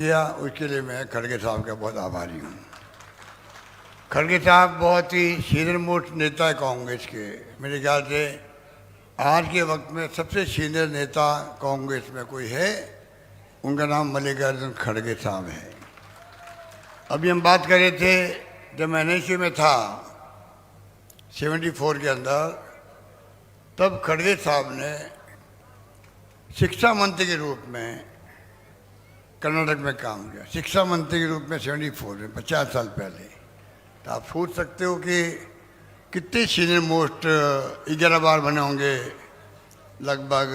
किया उसके लिए मैं खड़गे साहब का बहुत आभारी हूँ। खड़गे साहब बहुत ही सीनियर मोस्ट नेता है कांग्रेस के। मेरे ख्याल से आज के वक्त में सबसे सीनियर नेता कांग्रेस में कोई है, उनका नाम मल्लिकार्जुन खड़गे साहब है। अभी हम बात कर रहे थे, जब मैं एनएसयू में था 74 के अंदर, तब खड़गे साहब ने शिक्षा मंत्री के रूप में कर्नाटक में काम किया। शिक्षा मंत्री के रूप में 74 में 50 साल पहले। तो आप सोच सकते हो कि कितने सीनियर मोस्ट 11 बार बने होंगे, लगभग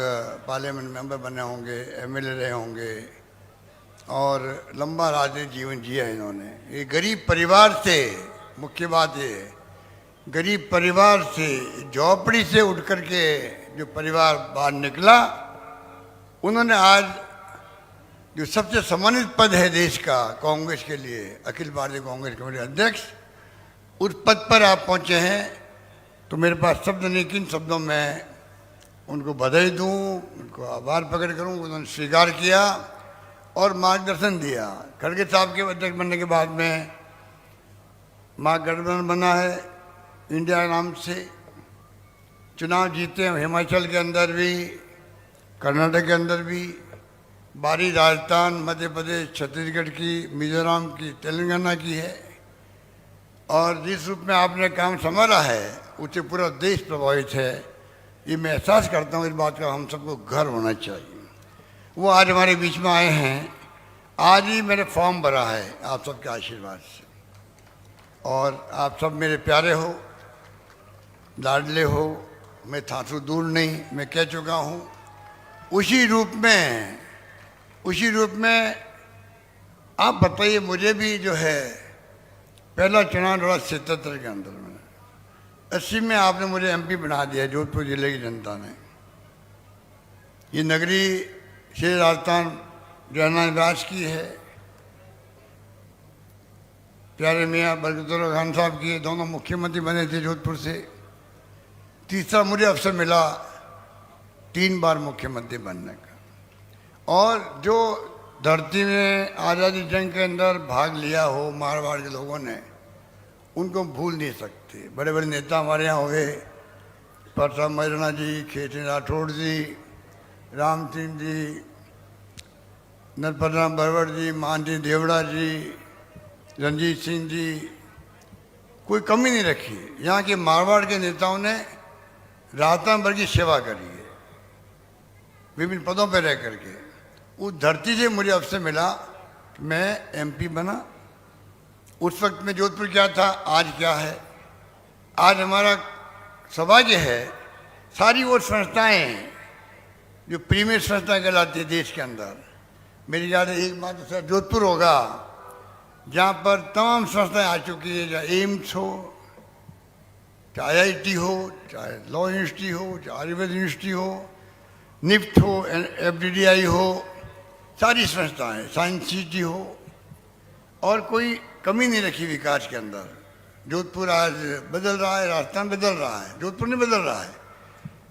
पार्लियामेंट मेंबर बने होंगे, एमएलए रहे होंगे और लंबा राजनीतिक जीवन जिया इन्होंने। ये गरीब परिवार से, मुख्य बात ये गरीब परिवार से, झोपड़ी से उठ करके जो परिवार बाहर निकला, उन्होंने आज जो सबसे सम्मानित पद है देश का कांग्रेस के लिए, अखिल भारतीय कांग्रेस कमेटी अध्यक्ष, उस पद पर आप पहुंचे हैं। तो मेरे पास शब्द नहीं, किन शब्दों में उनको बधाई दूं, उनको आभार प्रकट करूं। उन्होंने स्वीकार किया और मार्गदर्शन दिया। खड़गे साहब के अध्यक्ष बनने के बाद में महागठबंधन बना है इंडिया नाम से, चुनाव जीते हैं हिमाचल के अंदर भी, कर्नाटक के अंदर भी, बारी राजस्थान, मध्य प्रदेश, छत्तीसगढ़ की, मिजोरम की, तेलंगाना की है। और जिस रूप में आपने काम संभाला है उससे पूरा देश प्रभावित है। ये मैं एहसास करता हूँ, इस बात का हम सबको गर्व होना चाहिए। वो आज हमारे बीच में आए हैं। आज ही मैंने फॉर्म भरा है आप सबके आशीर्वाद से, और आप सब मेरे प्यारे हो, लाडले हो। मैं थासू दूर नहीं, मैं कह चुका हूँ। उसी रूप में आप बताइए, मुझे भी जो है पहला चुनाव लड़ा 77 के अंदर में, 80 में आपने मुझे एमपी बना दिया जोधपुर जिले की जनता ने। ये नगरी श्री राजस्थान जयनाथ व्यास की है, प्यारे मियाँ बरकतुल्लाह खान साहब की, दोनों मुख्यमंत्री बने थे जोधपुर से। तीसरा मुझे अवसर मिला 3 बार मुख्यमंत्री बनने का। और जो धरती में आज़ादी जंग के अंदर भाग लिया हो मारवाड़ के लोगों ने, उनको भूल नहीं सकते। बड़े बड़े नेता हमारे यहाँ हो गए, परसा मैराणा जी, खेत राठौड़ जी, राम सिंह जी, नरपतराम बरवड़ जी, मान सिंह देवड़ा जी, रंजीत सिंह जी, कोई कमी नहीं रखी। यहाँ के मारवाड़ के नेताओं ने राजस्थान भर की सेवा करी है, विभिन्न पदों पर रह करके। उस धरती से मुझे अवसर मिला, मैं एमपी बना। उस वक्त में जोधपुर क्या था, आज क्या है। आज हमारा सौभाग्य है, सारी वो संस्थाएं जो प्रीमियर संस्थाएं कहलाती है देश के अंदर, मेरी याद है एकमात्र जोधपुर होगा जहाँ पर तमाम संस्थाएं आ चुकी है। चाहे एम्स हो, चाहे IIT हो, चाहे लॉ यूनिवर्सिटी हो, चाहे आयुर्वेद यूनिवर्सिटी हो, निफ्ट हो, FDDI हो, सारी संस्थाएं, साइंस सिटी हो, और कोई कमी नहीं रखी विकास के अंदर। जोधपुर आज बदल रहा है, राजस्थान बदल रहा है, जोधपुर नहीं बदल रहा है,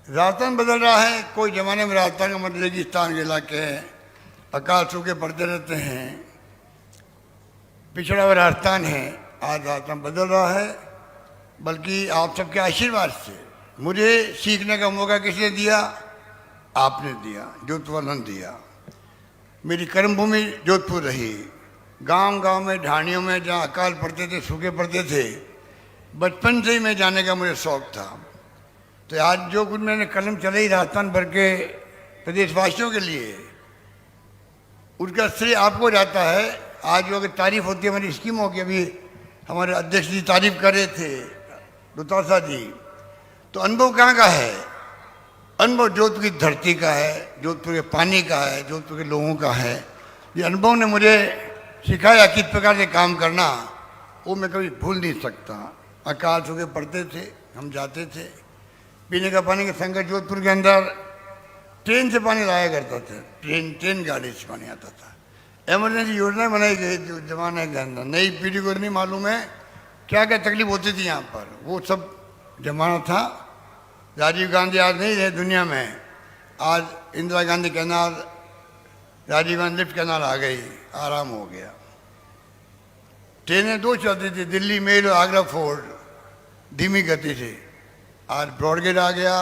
राजस्थान बदल रहा है। कोई जमाने में राजस्थान का मतलब रेगिस्तान के इलाके हैं, अकाल सूखे पड़ते रहते हैं, पिछड़ा हुआ राजस्थान है। आज राजस्थान बदल रहा है, बल्कि आप सबके आशीर्वाद से। मुझे सीखने का मौका किसने दिया? आपने दिया, जोधपुर ने दिया। मेरी कर्मभूमि जोधपुर रही। गांव-गांव में, ढाणियों में जहाँ अकाल पड़ते थे, सूखे पड़ते थे, बचपन से ही मैं जाने का मुझे शौक था। तो आज जो कुछ मैंने कलम चलाई राजस्थान भर के प्रदेशवासियों के लिए, उसका श्रेय आपको जाता है। आज जो अगर तारीफ होती है हमारी स्कीमों की, अभी हमारे अध्यक्ष जी तारीफ कर रहे थे, दुतासा जी, तो अनुभव कहाँ का है? अनुभव जोधपुर की धरती का है, जोधपुर के पानी का है, जोधपुर के लोगों का है। ये अनुभव ने मुझे सिखाया किस प्रकार से काम करना, वो मैं कभी भूल नहीं सकता। अकाल सूखे पड़ते थे, हम जाते थे। पीने का पानी का संकट जोधपुर के अंदर, ट्रेन से पानी लाया करता था, ट्रेन गाड़ी से पानी आता था। एमरजेंसी योजना बनाई गई जो जमाने के अंदर, नई पीढ़ी को नहीं मालूम है क्या क्या तकलीफ होती थी यहाँ पर, वो सब जमाना था। राजीव गांधी आज नहीं रहे दुनिया में, आज Indira Gandhi canal Rajiv Gandhi lift canal आ गई, आराम हो गया। ट्रेनें दो चलती थी, दिल्ली मेल और आगरा फोर्ट, धीमी गति से। आज ब्रॉडगेज आ गया,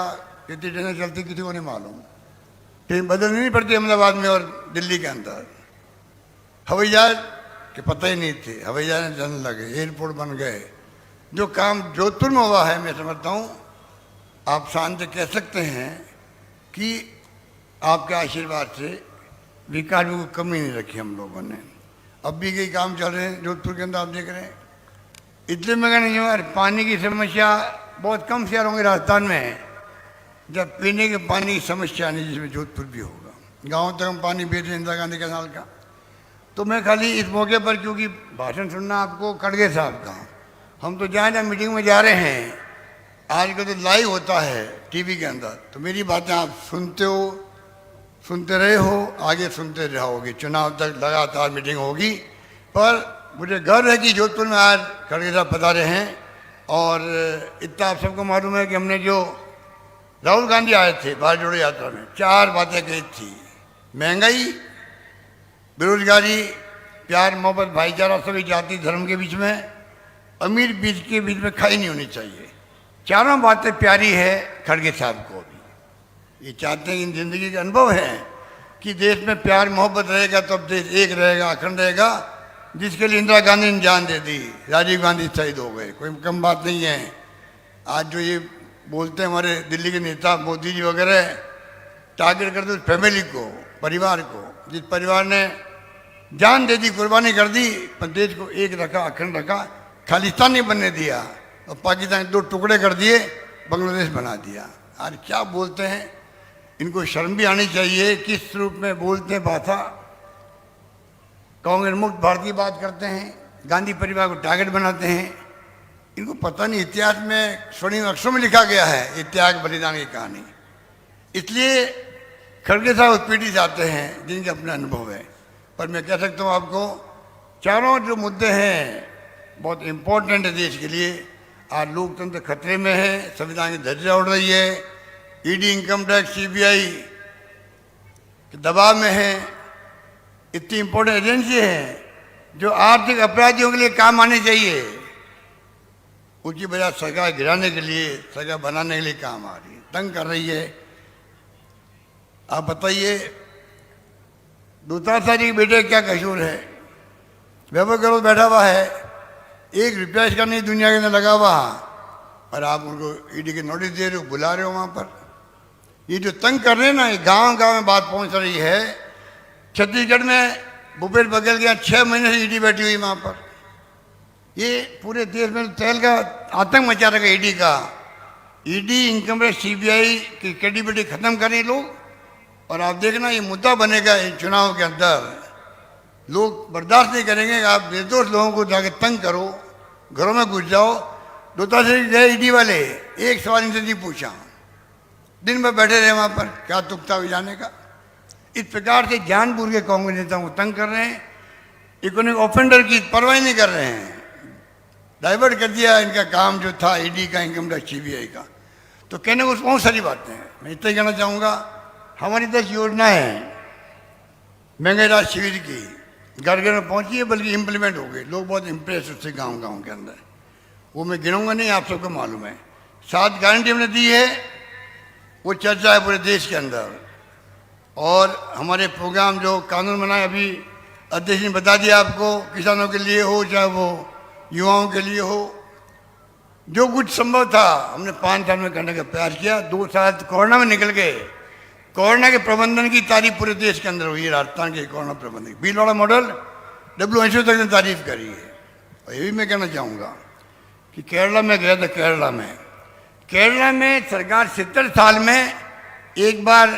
कितनी ट्रेनें चलती किसी को नहीं मालूम। ट्रेन बदलनी नहीं पड़ती अहमदाबाद में और दिल्ली के अंदर। हवाई जहाज के पता ही नहीं थे, हवाई जहाज चलने लगे, एयरपोर्ट बन गए। जो काम जोधपुर में हुआ है, मैं समझता हूँ आप शान से कह सकते हैं कि आपके आशीर्वाद से विकास में कोई कमी नहीं रखी हम लोगों ने। अब भी कई काम चल रहे हैं जोधपुर के अंदर, आप देख रहे हैं। इतने में नहीं हुआ, पानी की समस्या बहुत कम शहरों के राजस्थान में है जब पीने के पानी की समस्या नहीं, जिसमें जोधपुर भी होगा। गाँव तक हम पानी भेज रहे इंदिरा गांधी कैनाल का। तो मैं खाली इस मौके पर, क्योंकि भाषण सुनना आपको खड़गे साहब का, हम तो जहाँ जहाँ मीटिंग में जा रहे हैं आजकल तो लाइव होता है टीवी के अंदर, तो मेरी बातें आप सुनते हो, सुनते रहे हो, आगे सुनते रहोगे। चुनाव तक लगातार मीटिंग होगी। पर मुझे गर्व है कि जोधपुर में आज खड़गे साहब पधारे हैं। और इतना आप सबको मालूम है कि हमने जो राहुल गांधी आए थे भारत जोड़ो यात्रा में, 4 बातें कही थी। महंगाई, बेरोजगारी, प्यार मोहब्बत भाईचारा सभी जाति धर्म के बीच में, अमीर बीच के बीच में खाई नहीं होनी चाहिए। चारों बातें प्यारी है खड़गे साहब को भी। ये चाहते हैं, इन जिंदगी के अनुभव है कि देश में प्यार मोहब्बत रहेगा तो अब देश एक रहेगा, अखंड रहेगा, जिसके लिए इंदिरा गांधी ने जान दे दी, राजीव गांधी शहीद हो गए। कोई कम बात नहीं है। आज जो ये बोलते हैं हमारे दिल्ली के नेता मोदी जी वगैरह, टारगेट करते उस फैमिली को, परिवार को, जिस परिवार ने जान दे दी, कुर्बानी कर दी, पर देश को एक रखा, अखंड रखा, खालिस्तान नहीं बनने दिया और पाकिस्तान 2 टुकड़े कर दिए, बांग्लादेश बना दिया। आज क्या बोलते हैं, इनको शर्म भी आनी चाहिए। किस रूप में बोलते हैं भाषा, कांग्रेस मुक्त भारत की बात करते हैं, गांधी परिवार को टारगेट बनाते हैं। इनको पता नहीं इतिहास में स्वर्णिम अक्षरों में लिखा गया है ये त्याग बलिदान की कहानी। इसलिए खड़गे साहब उस पीढ़ी से आते हैं जिनके अपने अनुभव है। पर मैं कह सकता हूँ आपको, चारों जो मुद्दे हैं बहुत इम्पोर्टेंट है देश के लिए। आज लोकतंत्र खतरे में है, संविधान की धज्जियां उड़ रही है, ईडी, इनकम टैक्स, सीबीआई के दबाव में है। इतनी इम्पोर्टेंट एजेंसी है जो आर्थिक अपराधियों के लिए काम आनी चाहिए, उसकी बजाय सरकार गिराने के लिए, सरकार बनाने के लिए काम आ रही है, तंग कर रही है। आप बताइए, दूसरा के बेटे क्या कसूर है? वैभव गहलोत बैठा हुआ है, 1 रुपया इसका नहीं दुनिया के अंदर लगा हुआ, और आप उनको ईडी के नोटिस दे रहे हो, बुला रहे हो वहाँ पर। ये जो तंग कर रहे हैं ना, ये गांव गांव में बात पहुँच रही है। छत्तीसगढ़ में भूपेश बघेल के यहाँ 6 महीने से ईडी बैठी हुई वहाँ पर। ये पूरे देश में तहल का आतंक मचा रखा ईडी का। ईडी, इनकम टैक्स, सीबीआई की क्रेडिबिलिटी खत्म करें लोग, और आप देखना ये मुद्दा बनेगा इन चुनाव के अंदर। लोग बर्दाश्त नहीं करेंगे कि आप निर्दोष लोगों को जाके तंग करो, घरों में घुस जाओ। दोता से गए ईडी वाले, एक सवाल इनसे नहीं पूछा, दिन भर बैठे रहे वहाँ पर, क्या तुकता भी जाने का। इस प्रकार से जानबूझ के कांग्रेस नेताओं को तंग कर रहे हैं, इकोनॉमिक ऑफेंडर की परवाह नहीं कर रहे हैं। डाइवर्ट कर दिया इनका काम जो था ईडी का, इनकम टैक्स, सीबीआई का। तो कहने को बहुत सारी बातें हैं, मैं इतना ही कहना चाहूँगा। हमारी 10 योजनाएं हैं महंगाई राहत शिविर की, घर घर में पहुँची है, बल्कि इम्प्लीमेंट हो गई। लोग बहुत इम्प्रेस उससे गाँव गाँव के अंदर। वो मैं गिनूंगा नहीं, आप सबको मालूम है। 7 गारंटी हमने दी है, वो चर्चा है पूरे देश के अंदर। और हमारे प्रोग्राम जो कानून बनाए, अभी अध्यक्ष ने बता दिया आपको, किसानों के लिए हो चाहे वो युवाओं के लिए हो, जो कुछ संभव था हमने 5 साल में करने का प्रयास किया। 2 साल कोरोना में निकल गए। कोरोना के प्रबंधन की तारीफ पूरे देश के अंदर हुई है। राजस्थान के कोरोना प्रबंधन भीलवाड़ा मॉडल WHO तक ने तारीफ करी है। और ये भी मैं कहना चाहूँगा कि केरला में गया था, केरला में सरकार 70 साल में एक बार